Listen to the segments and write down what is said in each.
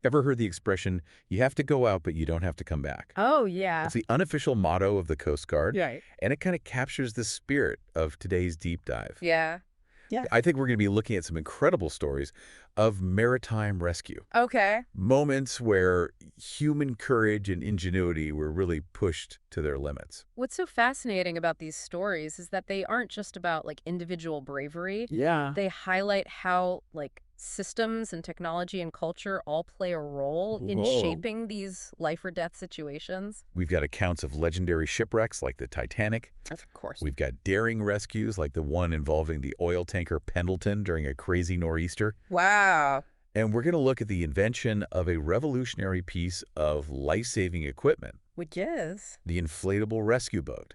Ever heard the expression, you have to go out, but you don't have to come back? Oh, yeah. It's the unofficial motto of the Coast Guard, Right. and it kind of captures the spirit of today's deep dive. Yeah. Yeah. I think we're going to be looking at some incredible stories of maritime rescue. Okay. Moments where human courage and ingenuity were really pushed to their limits. What's so fascinating about these stories is that they aren't just about like individual bravery. Yeah. They highlight how like systems and technology and culture all play a role in Whoa. shaping these life or death situations. We've got accounts of legendary shipwrecks like the Titanic. Of course. We've got daring rescues like the one involving the oil tanker Pendleton during a crazy nor'easter. Wow. And we're going to look at the invention of a revolutionary piece of life-saving equipment, Which is? the inflatable rescue boat.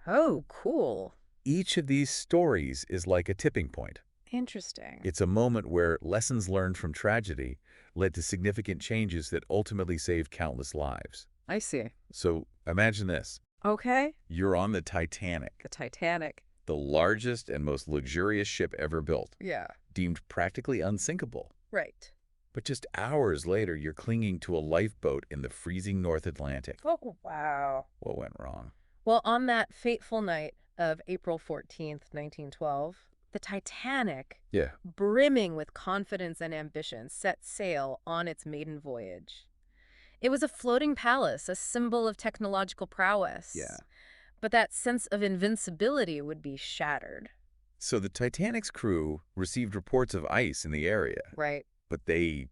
Oh, cool. Each of these stories is like a tipping point. Interesting. It's a moment where lessons learned from tragedy led to significant changes that ultimately saved countless lives. I see. So imagine this. Okay. You're on the Titanic, The Titanic. the largest and most luxurious ship ever built, Yeah. deemed practically unsinkable. Right. But just hours later, you're clinging to a lifeboat in the freezing North Atlantic. Oh, wow. What went wrong? Well, on that fateful night of April 14th, 1912, the Titanic, Yeah. brimming with confidence and ambition, set sail on its maiden voyage. It was a floating palace, a symbol of technological prowess. Yeah. But that sense of invincibility would be shattered, So the Titanic's crew received reports of ice in the area, right? but they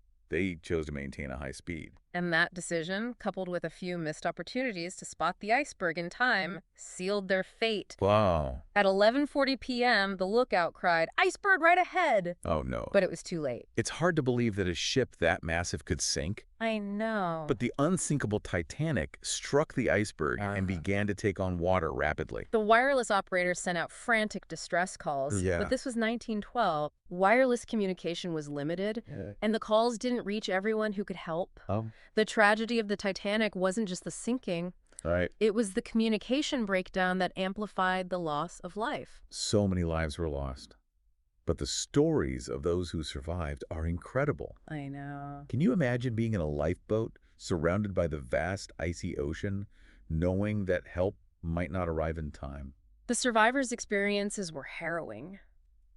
chose to maintain a high speed. And that decision, coupled with a few missed opportunities to spot the iceberg in time, sealed their fate. Wow. At 11:40 p.m., the lookout cried, "Iceberg right ahead!" Oh, no. But it was too late. It's hard to believe that a ship that massive could sink. I know. But the unsinkable Titanic struck the iceberg and Uh-huh. began to take on water rapidly. The wireless operators sent out frantic distress calls. Yeah. But this was 1912. Wireless communication was limited, and the calls didn't reach everyone who could help. Oh. The tragedy of the Titanic wasn't just the sinking. All right. It was the communication breakdown that amplified the loss of life. So many lives were lost. But the stories of those who survived are incredible. I know. Can you imagine being in a lifeboat surrounded by the vast icy ocean, knowing that help might not arrive in time? The survivors' experiences were harrowing.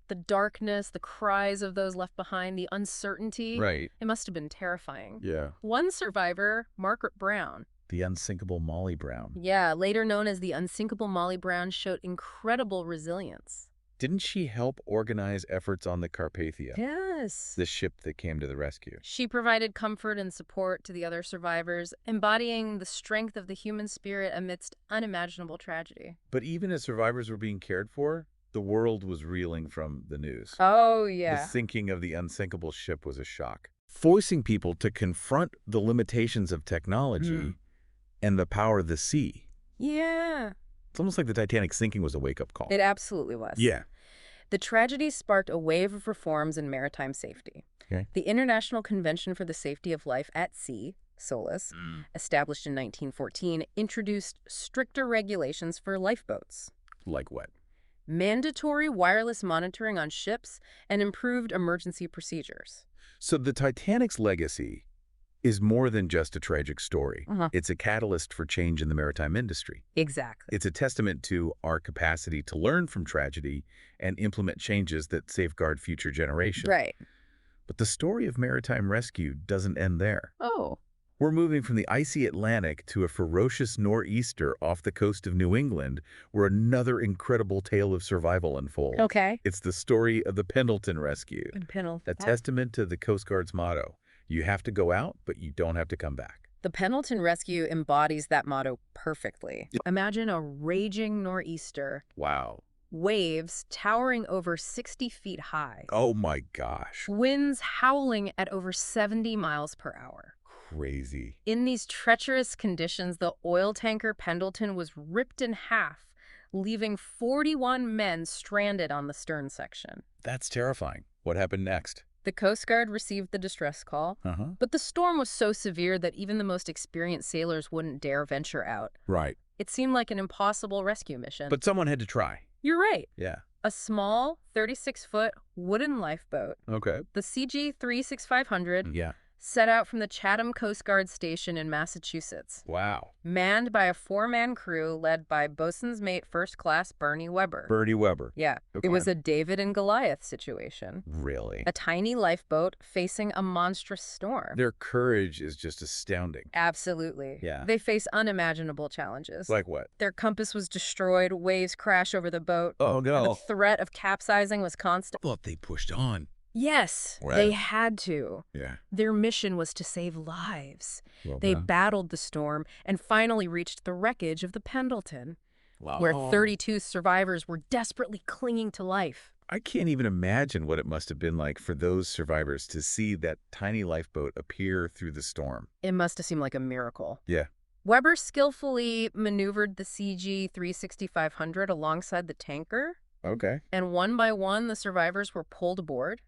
The darkness, the cries of those left behind, the uncertainty. Right. It must have been terrifying. Yeah. One survivor, Margaret Brown, The unsinkable Molly Brown. yeah, later known as the unsinkable Molly Brown, showed incredible resilience. Didn't she help organize efforts on the Carpathia, Yes. the ship that came to the rescue? She provided comfort and support to the other survivors, embodying the strength of the human spirit amidst unimaginable tragedy. But even as survivors were being cared for, the world was reeling from the news. Oh, The sinking of the unsinkable ship was a shock, forcing people to confront the limitations of technology and the power of the sea. Yeah. It's almost like the Titanic sinking was a wake-up call. It absolutely was. Yeah. The tragedy sparked a wave of reforms in maritime safety. Okay. The International Convention for the Safety of Life at Sea, SOLAS, established in 1914, introduced stricter regulations for lifeboats, Like what? mandatory wireless monitoring on ships, and improved emergency procedures. So the Titanic's legacy is more than just a tragic story. It's a catalyst for change in the maritime industry. Exactly. It's a testament to our capacity to learn from tragedy and implement changes that safeguard future generations. Right. But the story of maritime rescue doesn't end there. Oh. We're moving from the icy Atlantic to a ferocious nor'easter off the coast of New England, where another incredible tale of survival unfolds. Okay. It's the story of the Pendleton rescue, Pendleton. a testament to the Coast Guard's motto, you have to go out, but you don't have to come back. The Pendleton rescue embodies that motto perfectly. Imagine a raging nor'easter, Wow. waves towering over 60 feet high, Oh my gosh. winds howling at over 70 miles per hour. Crazy. In these treacherous conditions, the oil tanker Pendleton was ripped in half, leaving 41 men stranded on the stern section. That's terrifying. What happened next? The Coast Guard received the distress call, but the storm was so severe that even the most experienced sailors wouldn't dare venture out. Right. It seemed like an impossible rescue mission. But someone had to try. You're right. Yeah. A small 36-foot wooden lifeboat, Okay. the CG-36500, Yeah. set out from the Chatham Coast Guard Station in Massachusetts, Wow. manned by a four-man crew led by bosun's mate First Class Bernie Weber. Bernie Weber. Yeah, Okay. it was a David and Goliath situation. Really? A tiny lifeboat facing a monstrous storm. Their courage is just astounding. Absolutely. Yeah. They face unimaginable challenges. Like what? Their compass was destroyed, waves crash over the boat. Oh, And no. the threat of capsizing was constant. I thought they pushed on. Yes, Right. they had to. Yeah. Their mission was to save lives. Well, They yeah. battled the storm and finally reached the wreckage of the Pendleton, Wow. where 32 survivors were desperately clinging to life. I can't even imagine what it must have been like for those survivors to see that tiny lifeboat appear through the storm. It must have seemed like a miracle. Yeah. Weber skillfully maneuvered the CG 36500 alongside the tanker, Okay. and one by one the survivors were pulled aboard.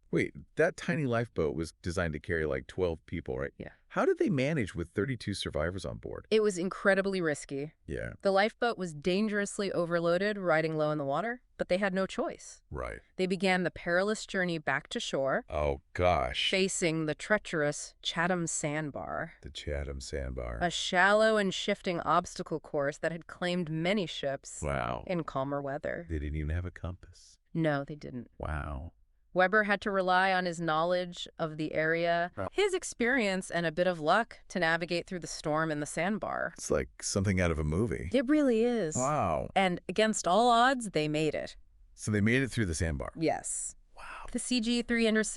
Wait, that tiny lifeboat was designed to carry like 12 people, right? Yeah. How did they manage with 32 survivors on board? It was incredibly risky. Yeah. The lifeboat was dangerously overloaded, riding low in the water, but they had no choice. Right. They began the perilous journey back to shore, Oh, gosh. facing the treacherous Chatham Sandbar, The Chatham Sandbar. a shallow and shifting obstacle course that had claimed many ships Wow. in calmer weather. They didn't even have a compass. No, they didn't. Wow. Weber had to rely on his knowledge of the area, his experience, and a bit of luck to navigate through the storm in the sandbar. It's like something out of a movie. It really is. Wow. And against all odds, they made it. So they made it through the sandbar. Yes. Wow. The CG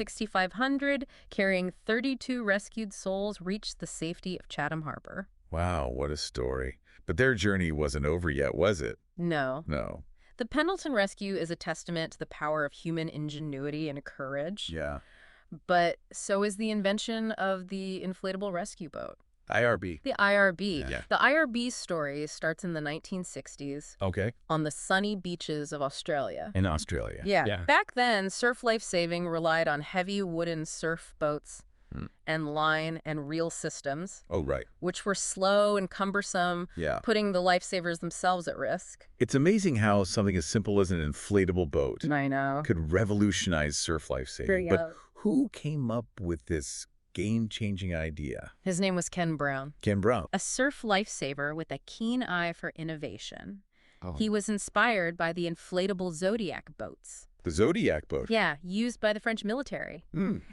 36500, carrying 32 rescued souls, reached the safety of Chatham Harbor. Wow, what a story. But their journey wasn't over yet, was it? No. No. The Pendleton rescue is a testament to the power of human ingenuity and courage. Yeah. But so is the invention of the inflatable rescue boat. IRB. The IRB. Yeah. The IRB story starts in the 1960s Okay. on the sunny beaches of Australia. In Australia. Yeah. Back then, surf life-saving relied on heavy wooden surf boats and line and reel systems, Oh, right. which were slow and cumbersome, Yeah. putting the lifesavers themselves at risk. It's amazing how something as simple as an inflatable boat I know. could revolutionize surf life-saving. But who came up with this game-changing idea? His name was Ken Brown, Ken Brown. a surf lifesaver with a keen eye for innovation. Oh. He was inspired by the inflatable Zodiac boats. The Zodiac boat. Yeah, used by the French military,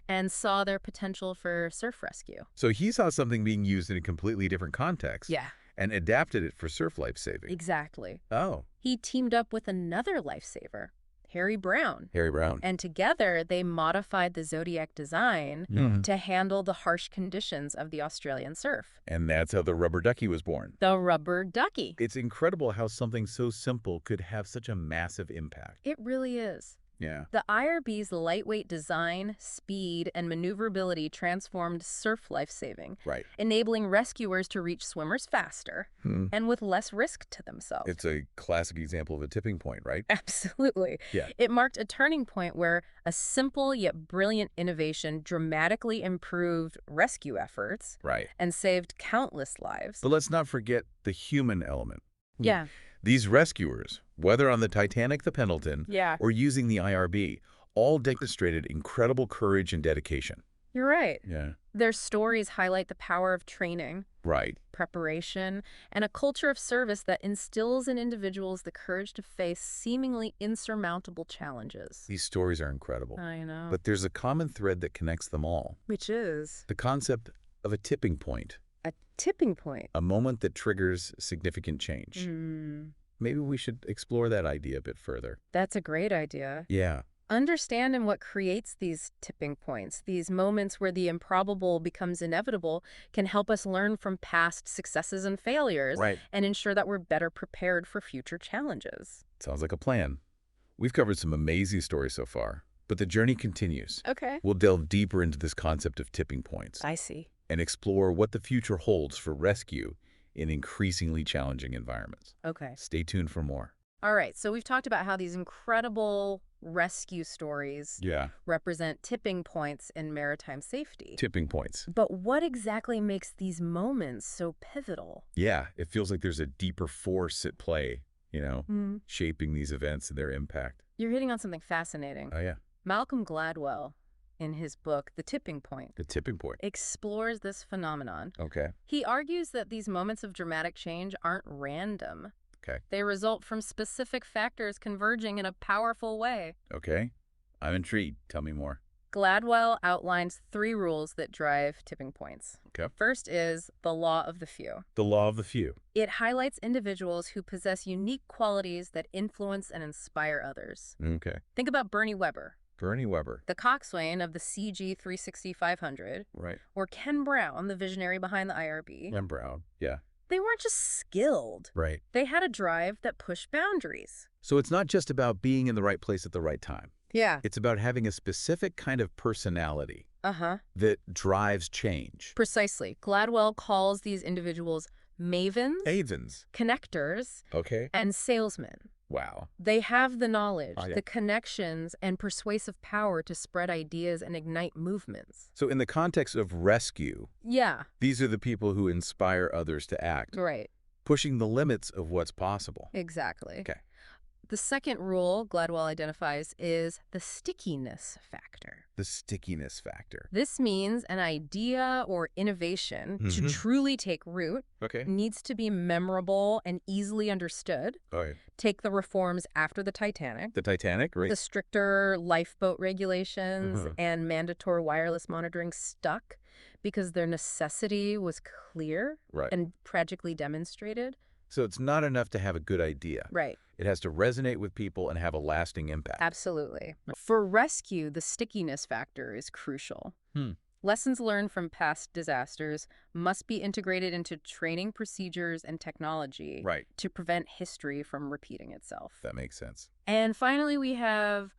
and saw their potential for surf rescue. So he saw something being used in a completely different context. Yeah, And adapted it for surf life-saving. exactly. Oh. He teamed up with another lifesaver, Harry Brown, Harry Brown. and together they modified the Zodiac design to handle the harsh conditions of the Australian surf. And that's how the rubber ducky was born. The rubber ducky. It's incredible how something so simple could have such a massive impact. It really is. Yeah. The IRB's lightweight design, speed, and maneuverability transformed surf life-saving, Right. enabling rescuers to reach swimmers faster and with less risk to themselves. It's a classic example of a tipping point, right? Absolutely. Yeah. It marked a turning point where a simple yet brilliant innovation dramatically improved rescue efforts Right. and saved countless lives. But let's not forget the human element. Yeah. These rescuers, whether on the Titanic, the Pendleton, Yeah. or using the IRB, all demonstrated incredible courage and dedication. You're right. Yeah. Their stories highlight the power of training, Right. preparation, and a culture of service that instills in individuals the courage to face seemingly insurmountable challenges. These stories are incredible. I know. But there's a common thread that connects them all. Which is The concept of a tipping point. a tipping point. A moment that triggers significant change. Maybe we should explore that idea a bit further. That's a great idea. Yeah. Understanding what creates these tipping points, these moments where the improbable becomes inevitable, can help us learn from past successes and failures Right. and ensure that we're better prepared for future challenges. Sounds like a plan. We've covered some amazing stories so far, but the journey continues. Okay. We'll delve deeper into this concept of tipping points I see. and explore what the future holds for rescue in increasingly challenging environments. Okay. Stay tuned for more. All right. So we've talked about how these incredible rescue stories Yeah. represent tipping points in maritime safety. Tipping points. But what exactly makes these moments so pivotal? Yeah, it feels like there's a deeper force at play, shaping these events and their impact. You're hitting on something fascinating. Oh, yeah. Malcolm Gladwell, in his book, The Tipping Point, The tipping point. explores this phenomenon. Okay. He argues that these moments of dramatic change aren't random. Okay. They result from specific factors converging in a powerful way. Okay. I'm intrigued. Tell me more. Gladwell outlines 3 rules that drive tipping points. Okay. First is the law of the few. The law of the few. It highlights individuals who possess unique qualities that influence and inspire others. Okay. Think about Bernie Weber, Bernie Weber. the coxswain of the CG 360-500, Right. or Ken Brown, the visionary behind the IRB. And Brown. Yeah. They weren't just skilled. Right. They had a drive that pushed boundaries. So it's not just about being in the right place at the right time. Yeah. It's about having a specific kind of personality Uh-huh. that drives change. Precisely. Gladwell calls these individuals mavens, Avens. connectors, Okay. and salesmen. Wow. They have the knowledge, Oh, yeah. the connections, and persuasive power to spread ideas and ignite movements. So in the context of rescue, Yeah, these are the people who inspire others to act, right. pushing the limits of what's possible. Exactly. Okay. The second rule Gladwell identifies is the stickiness factor. The stickiness factor. This means an idea or innovation to Mhm. truly take root Okay. needs to be memorable and easily understood. All right. Take the reforms after the Titanic, The Titanic, right? the stricter lifeboat regulations Uh-huh. and mandatory wireless monitoring stuck because their necessity was clear Right. and tragically demonstrated. So it's not enough to have a good idea. Right. It has to resonate with people and have a lasting impact. Absolutely. For rescue, the stickiness factor is crucial. Lessons learned from past disasters must be integrated into training procedures and technology Right. to prevent history from repeating itself. That makes sense. And finally, we have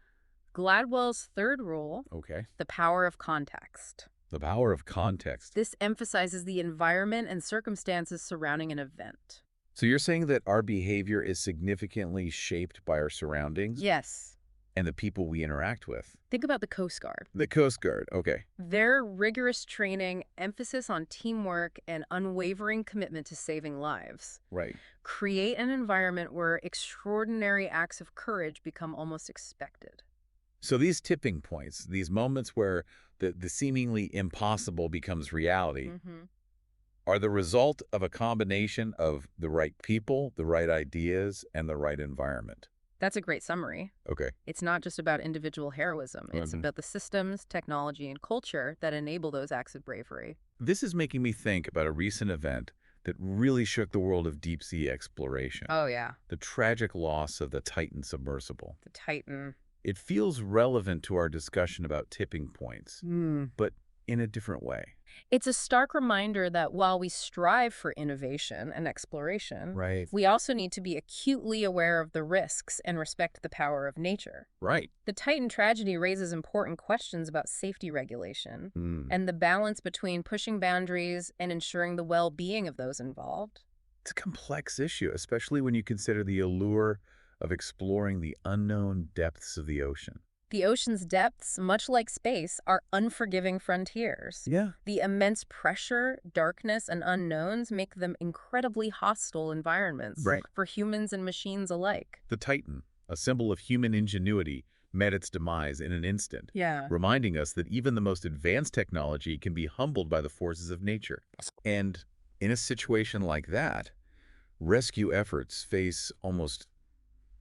Gladwell's third rule, Okay. the power of context. The power of context. This emphasizes the environment and circumstances surrounding an event. So you're saying that our behavior is significantly shaped by our surroundings Yes. and the people we interact with? Think about the Coast Guard. The Coast Guard. Okay. Their rigorous training, emphasis on teamwork, and unwavering commitment to saving lives Right. create an environment where extraordinary acts of courage become almost expected. So these tipping points, these moments where the seemingly impossible becomes reality, are the result of a combination of the right people, the right ideas, and the right environment. That's a great summary. Okay. It's not just about individual heroism. It's Mhm. about the systems, technology, and culture that enable those acts of bravery. This is making me think about a recent event that really shook the world of deep-sea exploration. Oh, yeah. The tragic loss of the Titan submersible. The Titan. It feels relevant to our discussion about tipping points, but in a different way. It's a stark reminder that while we strive for innovation and exploration, Right. we also need to be acutely aware of the risks and respect the power of nature. Right. The Titan tragedy raises important questions about safety regulation and the balance between pushing boundaries and ensuring the well-being of those involved. It's a complex issue, especially when you consider the allure of exploring the unknown depths of the ocean. The ocean's depths, much like space, are unforgiving frontiers. Yeah. The immense pressure, darkness, and unknowns make them incredibly hostile environments Right. for humans and machines alike. The Titan, a symbol of human ingenuity, met its demise in an instant, Yeah. reminding us that even the most advanced technology can be humbled by the forces of nature. And in a situation like that, rescue efforts face almost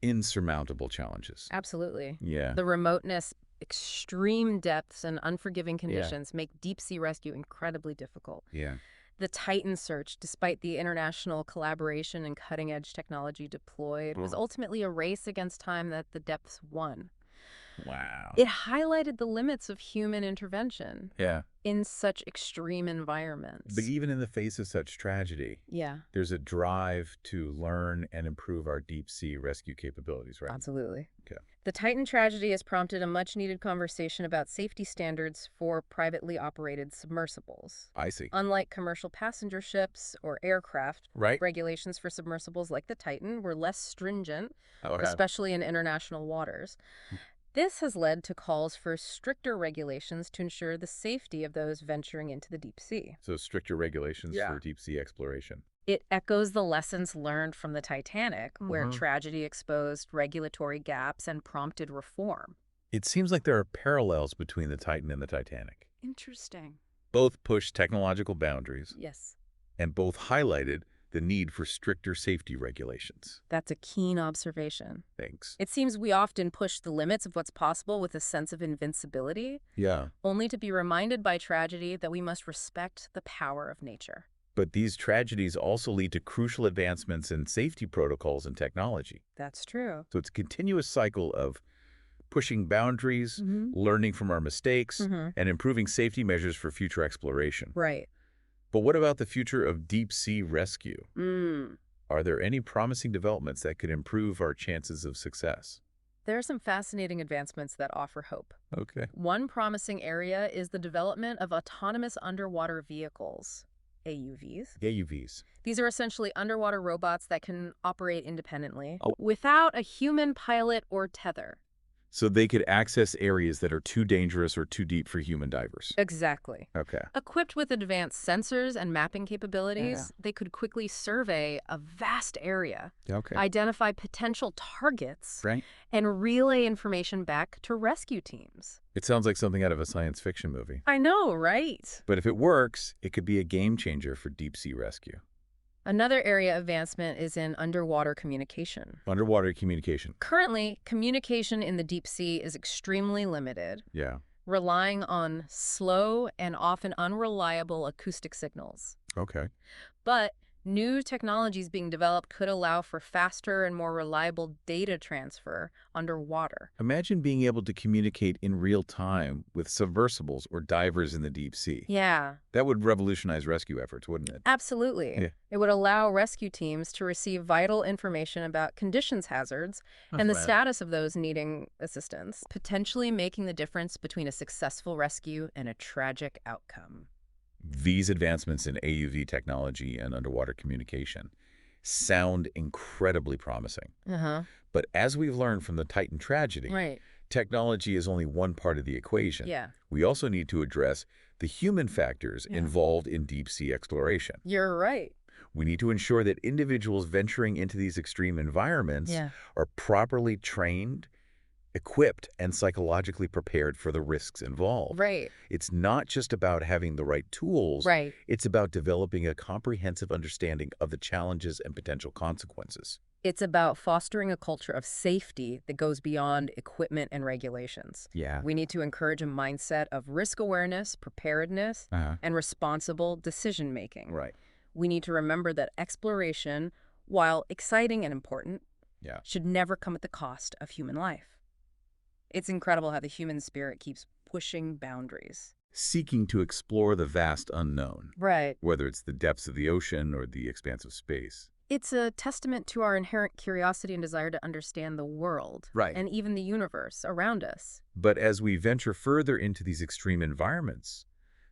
insurmountable challenges. Absolutely. Yeah. The remoteness, extreme depths, and unforgiving conditions make deep-sea rescue incredibly difficult. Yeah. The Titan search, despite the international collaboration and cutting-edge technology deployed, was ultimately a race against time that the depths won. Wow. It highlighted the limits of human intervention Yeah. in such extreme environments. But even in the face of such tragedy, Yeah, there's a drive to learn and improve our deep-sea rescue capabilities, right? absolutely. Okay. The Titan tragedy has prompted a much-needed conversation about safety standards for privately operated submersibles. I see. Unlike commercial passenger ships or aircraft, Right? regulations for submersibles like the Titan were less stringent, Okay. especially in international waters. This has led to calls for stricter regulations to ensure the safety of those venturing into the deep sea. So stricter regulations Yeah. for deep-sea exploration. It echoes the lessons learned from the Titanic, where Mhm. tragedy exposed regulatory gaps and prompted reform. It seems like there are parallels between the Titan and the Titanic. Interesting. Both pushed technological boundaries, Yes. and both highlighted the need for stricter safety regulations. That's a keen observation. Thanks. It seems we often push the limits of what's possible with a sense of invincibility, Yeah, only to be reminded by tragedy that we must respect the power of nature. but these tragedies also lead to crucial advancements in safety protocols and technology. That's true. So it's a continuous cycle of pushing boundaries, learning from our mistakes, and improving safety measures for future exploration. Right. But what about the future of deep-sea rescue? Mm. Are there any promising developments that could improve our chances of success? There are some fascinating advancements that offer hope. Okay. One promising area is the development of autonomous underwater vehicles, AUVs. AUVs. These are essentially underwater robots that can operate independently Oh. without a human pilot or tether. So they could access areas that are too dangerous or too deep for human divers. Exactly. Okay. Equipped with advanced sensors and mapping capabilities, they could quickly survey a vast area, Okay. identify potential targets, Right. and relay information back to rescue teams. It sounds like something out of a science fiction movie. I know, right? But if it works, it could be a game changer for deep-sea rescue. Another area of advancement is in underwater communication. Underwater communication. Currently, communication in the deep sea is extremely limited, Yeah. relying on slow and often unreliable acoustic signals. Okay. But new technologies being developed could allow for faster and more reliable data transfer underwater. Imagine being able to communicate in real time with submersibles or divers in the deep sea. Yeah, That would revolutionize rescue efforts, wouldn't it? absolutely. Yeah. It would allow rescue teams to receive vital information about conditions hazards and the status of those needing assistance, potentially making the difference between a successful rescue and a tragic outcome. These advancements in AUV technology and underwater communication sound incredibly promising. Uh-huh. But as we've learned from the Titan tragedy, Right. technology is only one part of the equation. Yeah. We also need to address the human factors involved in deep-sea exploration. You're right. We need to ensure that individuals venturing into these extreme environments are properly trained, equipped, and psychologically prepared for the risks involved. Right. It's not just about having the right tools. Right. It's about developing a comprehensive understanding of the challenges and potential consequences. It's about fostering a culture of safety that goes beyond equipment and regulations. Yeah. We need to encourage a mindset of risk awareness, preparedness, and responsible decision-making. Right. We need to remember that exploration, while exciting and important, Yeah. should never come at the cost of human life. It's incredible how the human spirit keeps pushing boundaries. Seeking to explore the vast unknown, Right. whether it's the depths of the ocean or the expanse of space. It's a testament to our inherent curiosity and desire to understand the world. Right. And even the universe around us. But as we venture further into these extreme environments,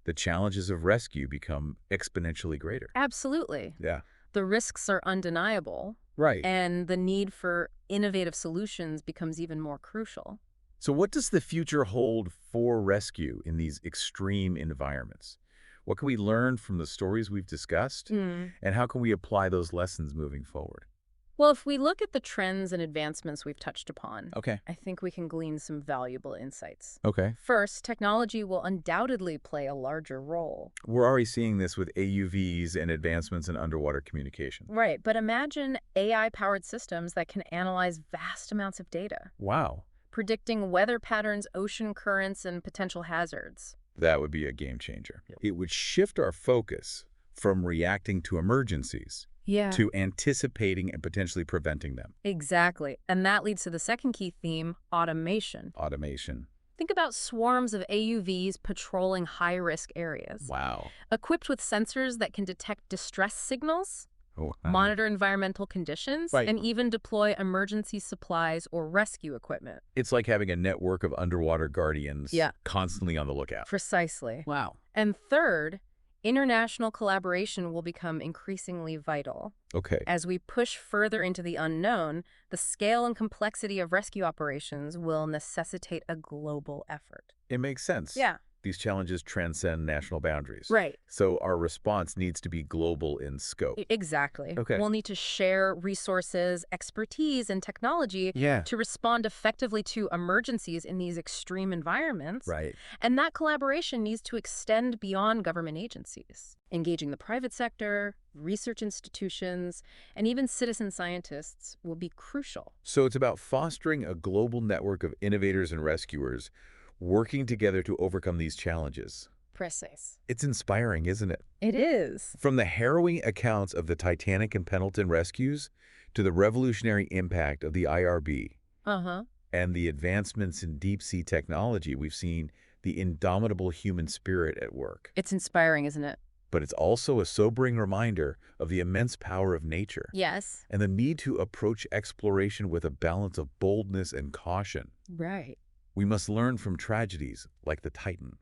the challenges of rescue become exponentially greater. Absolutely. Yeah. The risks are undeniable, Right. and the need for innovative solutions becomes even more crucial. So what does the future hold for rescue in these extreme environments? What can we learn from the stories we've discussed? And how can we apply those lessons moving forward? Well, if we look at the trends and advancements we've touched upon, Okay. I think we can glean some valuable insights. Okay. First, technology will undoubtedly play a larger role. We're already seeing this with AUVs and advancements in underwater communication. Right, but imagine AI-powered systems that can analyze vast amounts of data, Wow. predicting weather patterns, ocean currents, and potential hazards. That would be a game changer. It would shift our focus from reacting to emergencies Yeah. to anticipating and potentially preventing them. Exactly. And that leads to the second key theme, automation. Automation. Think about swarms of AUVs patrolling high-risk areas. Wow. Equipped with sensors that can detect distress signals, Oh, monitor environmental conditions, Right. and even deploy emergency supplies or rescue equipment. It's like having a network of underwater guardians constantly on the lookout. Precisely. Wow. And third, international collaboration will become increasingly vital. Okay. As we push further into the unknown, the scale and complexity of rescue operations will necessitate a global effort. It makes sense. Yeah. these challenges transcend national boundaries. Right. So our response needs to be global in scope. Exactly. Okay. We'll need to share resources, expertise, and technology Yeah. to respond effectively to emergencies in these extreme environments. Right. And that collaboration needs to extend beyond government agencies. Engaging the private sector, research institutions, and even citizen scientists will be crucial. So it's about fostering a global network of innovators and rescuers working together to overcome these challenges. Precise. It's inspiring, isn't it? It is. From the harrowing accounts of the Titanic and Pendleton rescues to the revolutionary impact of the IRB Uh-huh. and the advancements in deep-sea technology, we've seen the indomitable human spirit at work. It's inspiring, isn't it? But it's also a sobering reminder of the immense power of nature Yes. and the need to approach exploration with a balance of boldness and caution. Right. We must learn from tragedies like the Titan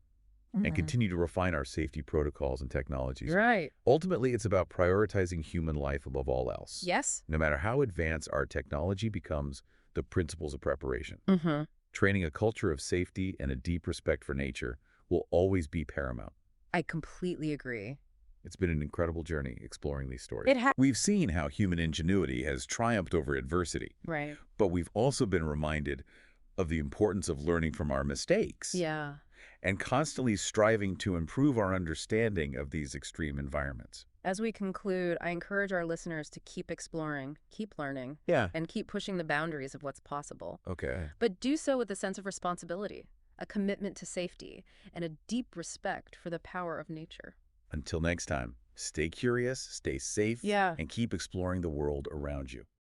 and continue to refine our safety protocols and technologies. Right. Ultimately, it's about prioritizing human life above all else. Yes. No matter how advanced our technology becomes, the principles of preparation, Mm-hmm. training a culture of safety and a deep respect for nature will always be paramount. I completely agree. It's been an incredible journey exploring these stories. It has. We've seen how human ingenuity has triumphed over adversity, Right. but we've also been reminded of the importance of learning from our mistakes. Yeah. And constantly striving to improve our understanding of these extreme environments. As we conclude, I encourage our listeners to keep exploring, keep learning, Yeah. and keep pushing the boundaries of what's possible. Okay. But do so with a sense of responsibility, a commitment to safety, and a deep respect for the power of nature. Until next time, stay curious, stay safe, Yeah. and keep exploring the world around you.